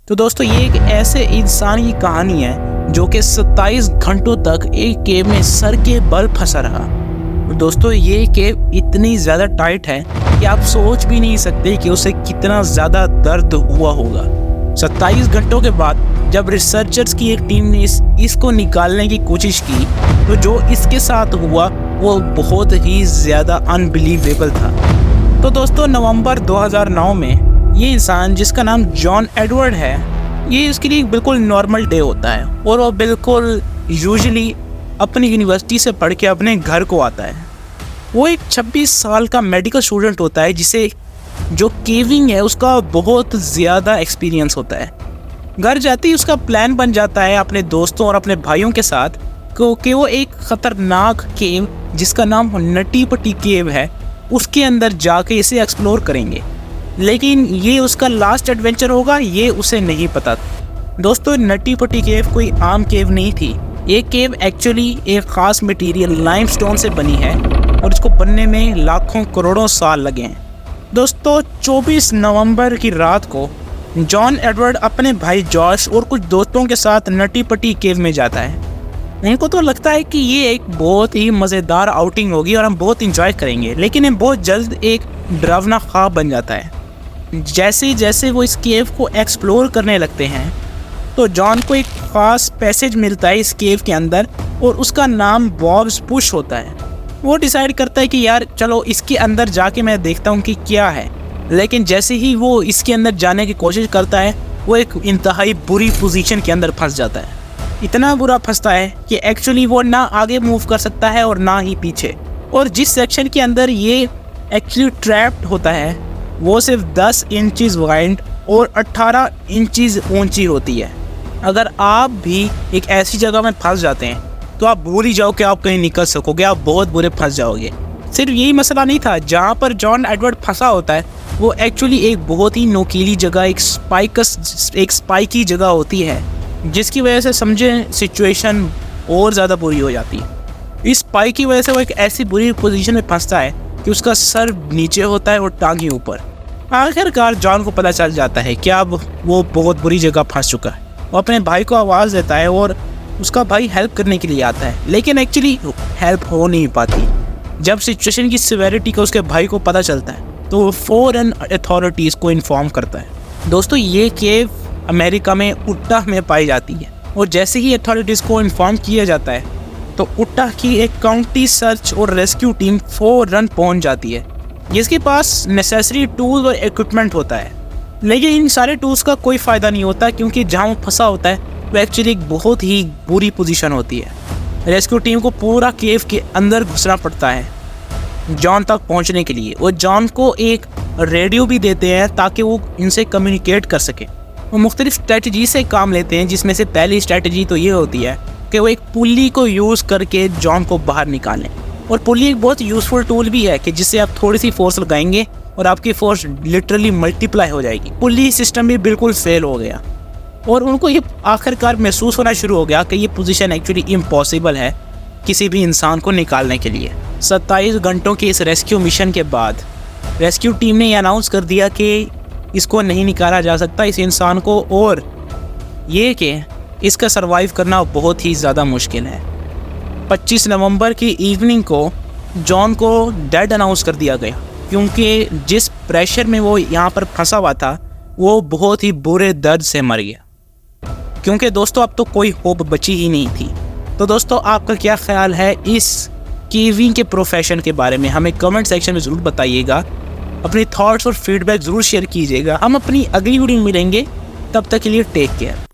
तो दोस्तों ये एक ऐसे इंसान की कहानी है जो कि 27 घंटों तक एक केव में सर के बल फंसा रहा। दोस्तों ये केव इतनी ज़्यादा टाइट है कि आप सोच भी नहीं सकते कि उसे कितना ज़्यादा दर्द हुआ होगा। 27 घंटों के बाद जब रिसर्चर्स की एक टीम ने इसको निकालने की कोशिश की तो जो इसके साथ हुआ वो बहुत ही ज़्यादा अनबिलीवेबल था। तो दोस्तों नवंबर 2009 में ये इंसान जिसका नाम जॉन एडवर्ड है, ये इसके लिए बिल्कुल नॉर्मल डे होता है और वो बिल्कुल यूजुअली अपनी यूनिवर्सिटी से पढ़ के अपने घर को आता है। वो एक 26 साल का मेडिकल स्टूडेंट होता है जिसे जो केविंग है उसका बहुत ज़्यादा एक्सपीरियंस होता है। घर जाते ही उसका प्लान बन जाता है अपने दोस्तों और अपने भाइयों के साथ कि वो एक ख़तरनाक केव जिसका नाम नटी पट्टी केव है उसके अंदर जाके इसे एक्सप्लोर करेंगे। लेकिन ये उसका लास्ट एडवेंचर होगा ये उसे नहीं पता था। दोस्तों नटी पट्टी केव कोई आम केव नहीं थी। ये केव एक्चुअली एक ख़ास मटेरियल लाइमस्टोन से बनी है और इसको बनने में लाखों करोड़ों साल लगे हैं। दोस्तों 24 नवंबर की रात को जॉन एडवर्ड अपने भाई जॉश और कुछ दोस्तों के साथ नटी पट्टी केव में जाता है। इनको तो लगता है कि ये एक बहुत ही मज़ेदार आउटिंग होगी और हम बहुत इंजॉय करेंगे, लेकिन ये बहुत जल्द एक डरावना ख्वाब बन जाता है। जैसे जैसे वो इस केव को एक्सप्लोर करने लगते हैं तो जॉन को एक ख़ास पैसेज मिलता है इस केव के अंदर और उसका नाम बॉब्स पुश होता है। वो डिसाइड करता है कि यार चलो इसके अंदर जाके मैं देखता हूँ कि क्या है। लेकिन जैसे ही वो इसके अंदर जाने की कोशिश करता है वो एक इंतहाई बुरी पोजीशन के अंदर फंस जाता है। इतना बुरा फंसता है कि एक्चुअली वो ना आगे मूव कर सकता है और ना ही पीछे। और जिस सेक्शन के अंदर ये एक्चुअली ट्रैप्ड होता है वो सिर्फ 10 इंचज़ वाइड और 18 इंचज़ ऊंची होती है। अगर आप भी एक ऐसी जगह में फंस जाते हैं तो आप भूल ही जाओ कि आप कहीं निकल सकोगे, आप बहुत बुरे फंस जाओगे। सिर्फ यही मसला नहीं था, जहाँ पर जॉन एडवर्ड फंसा होता है वो एक्चुअली एक बहुत ही नोकीली जगह, एक स्पाइकी जगह होती है जिसकी वजह से समझें सिचुएशन और ज़्यादा बुरी हो जाती है। इस स्पाइक की वजह से वो एक ऐसी बुरी पोजीशन में फंसता है कि उसका सर नीचे होता है और टांगी ऊपर। आखिरकार जॉन को पता चल जाता है कि अब वो बहुत बुरी जगह फंस चुका है। वो अपने भाई को आवाज़ देता है और उसका भाई हेल्प करने के लिए आता है, लेकिन एक्चुअली हेल्प हो नहीं पाती। जब सिचुएशन की सिवेरिटी का उसके भाई को पता चलता है तो वो फ़ौरन अथॉरिटीज़ को इन्फॉर्म करता है। दोस्तों ये केव अमेरिका में उट्टा में पाई जाती है और जैसे ही अथॉरिटीज़ को इन्फॉर्म किया जाता है तो उट्टा की एक काउंटी सर्च और रेस्क्यू टीम फ़ौरन पहुंच जाती है जिसके पास नेसेसरी टूल्स और इक्विपमेंट होता है। लेकिन इन सारे टूल्स का कोई फ़ायदा नहीं होता क्योंकि जहां वो फंसा होता है वो एक्चुअली एक बहुत ही बुरी पोजीशन होती है। रेस्क्यू टीम को पूरा केव के अंदर घुसना पड़ता है जॉन तक पहुंचने के लिए। वो जॉन को एक रेडियो भी देते हैं ताकि वो इनसे कम्युनिकेट कर सके। वो मुख्तलिफ स्ट्रेटजी से काम लेते हैं जिसमें से पहली स्ट्रेटजी तो ये होती है कि वो एक पुल्ली को यूज़ करके जॉन को बाहर निकालें। और पुल्ली एक बहुत यूज़फुल टूल भी है कि जिससे आप थोड़ी सी फोर्स लगाएंगे और आपकी फोर्स लिटरली मल्टीप्लाई हो जाएगी। पुल्ली सिस्टम भी बिल्कुल फेल हो गया और उनको ये आखिरकार महसूस होना शुरू हो गया कि ये पोजीशन एक्चुअली इम्पॉसिबल है किसी भी इंसान को निकालने के लिए। 27 घंटों के इस रेस्क्यू मिशन के बाद रेस्क्यू टीम ने ये अनाउंस कर दिया कि इसको नहीं निकाला जा सकता, इस इंसान को, और ये कि इसका सर्वाइव करना बहुत ही ज़्यादा मुश्किल है। 25 नवंबर की इवनिंग को जॉन को डेड अनाउंस कर दिया गया क्योंकि जिस प्रेशर में वो यहाँ पर फंसा हुआ था वो बहुत ही बुरे दर्द से मर गया। क्योंकि दोस्तों अब तो कोई होप बची ही नहीं थी। तो दोस्तों आपका क्या ख्याल है इस केविंग के प्रोफेशन के बारे में, हमें कमेंट सेक्शन में ज़रूर बताइएगा। अपनी थॉट्स और फीडबैक ज़रूर शेयर कीजिएगा। हम अपनी अगली वीडियो में मिलेंगे, तब तक के लिए टेक केयर।